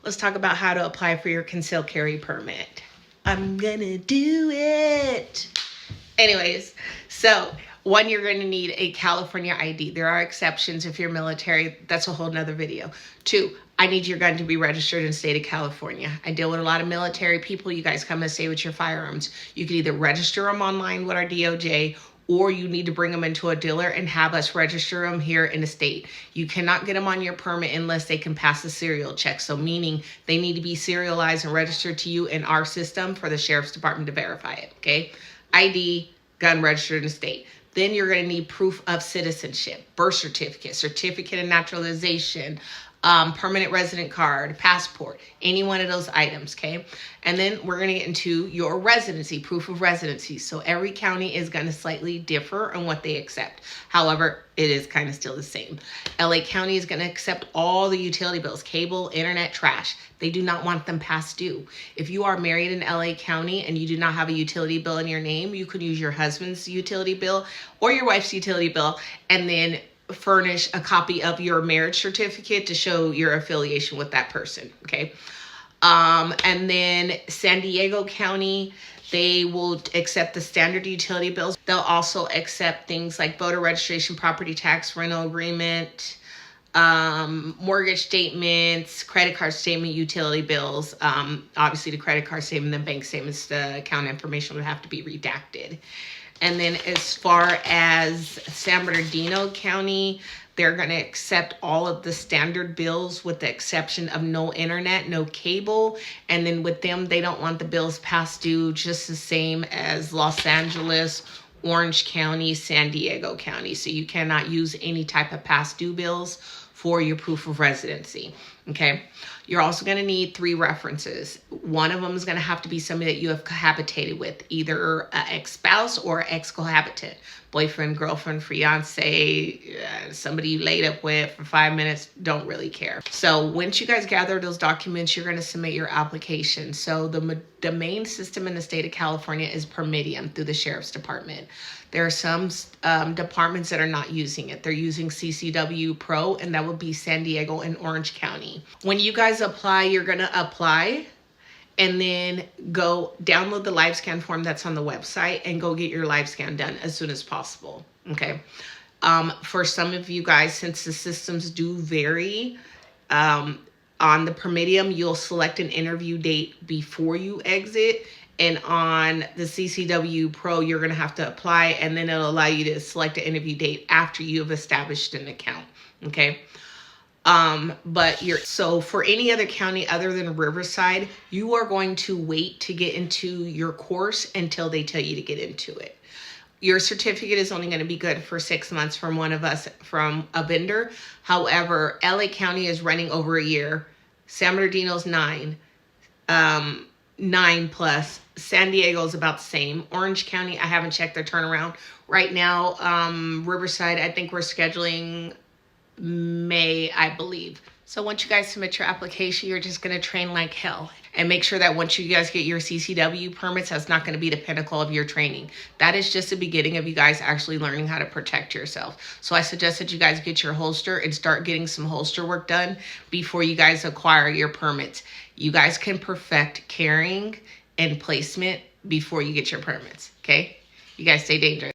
let's talk about how to apply for your concealed carry permit. I'm gonna do it. Anyways, so one, you're going to need a California ID. There are exceptions if you're military. That's a whole nother video. Two, I need your gun to be registered in the state of California. I deal with a lot of military people. You guys come and stay with your firearms. You can either register them online with our DOJ, or you need to bring them into a dealer and have us register them here in the state. You cannot get them on your permit unless they can pass a serial check. So meaning they need to be serialized and registered to you in our system for the Sheriff's Department to verify it, okay? ID, gun registered in the state. Then you're going to need proof of citizenship, birth certificate, certificate of naturalization, permanent resident card, passport, any one of those items, okay? And then we're going to get into your residency, proof of residency. So every county is going to slightly differ on what they accept. However, it is kind of still the same. LA County is going to accept all the utility bills, cable, internet, trash. They do not want them past due. If you are married in LA County and you do not have a utility bill in your name, you could use your husband's utility bill or your wife's utility bill and then furnish a copy of your marriage certificate to show your affiliation with that person, okay? And then San Diego County, they will accept the standard utility bills. They'll also accept things like voter registration, property tax, rental agreement, mortgage statements, credit card statement, utility bills. Obviously the credit card statement and bank statements, the account information would have to be redacted. And then as far as San Bernardino County, they're going to accept all of the standard bills with the exception of no internet, no cable. And then with them, they don't want the bills past due, just the same as Los Angeles, Orange County, San Diego County. So you cannot use any type of past due bills for your proof of residency, okay? You're also going to need 3 references. One of them is going to have to be somebody that you have cohabitated with, either an ex-spouse or ex-cohabitant, boyfriend, girlfriend, fiance, somebody you laid up with for 5 minutes, don't really care. So once you guys gather those documents, you're going to submit your application. So the main system in the state of California is Permitium through the Sheriff's Department. There are some departments that are not using it. They're using CCW Pro, and that would be San Diego and Orange County. When you guys apply, you're going to apply and then go download the live scan form that's on the website and go get your live scan done as soon as possible, okay? For some of you guys, since the systems do vary, on the Permitium, you'll select an interview date before you exit. And on the CCW Pro, you're going to have to apply, and then it'll allow you to select an interview date after you have established an account, okay? So for any other county other than Riverside, you are going to wait to get into your course until they tell you to get into it. Your certificate is only going to be good for 6 months from one of us, from a vendor. However, LA County is running over a year. San Bernardino's 9. 9+. San Diego is about the same. Orange County, I haven't checked their turnaround. Right now, Riverside, I think we're scheduling May, I believe. So once you guys submit your application, you're just going to train like hell. And make sure that once you guys get your CCW permits, that's not going to be the pinnacle of your training. That is just the beginning of you guys actually learning how to protect yourself. So I suggest that you guys get your holster and start getting some holster work done before you guys acquire your permits. You guys can perfect carrying and placement before you get your permits, okay? You guys stay dangerous.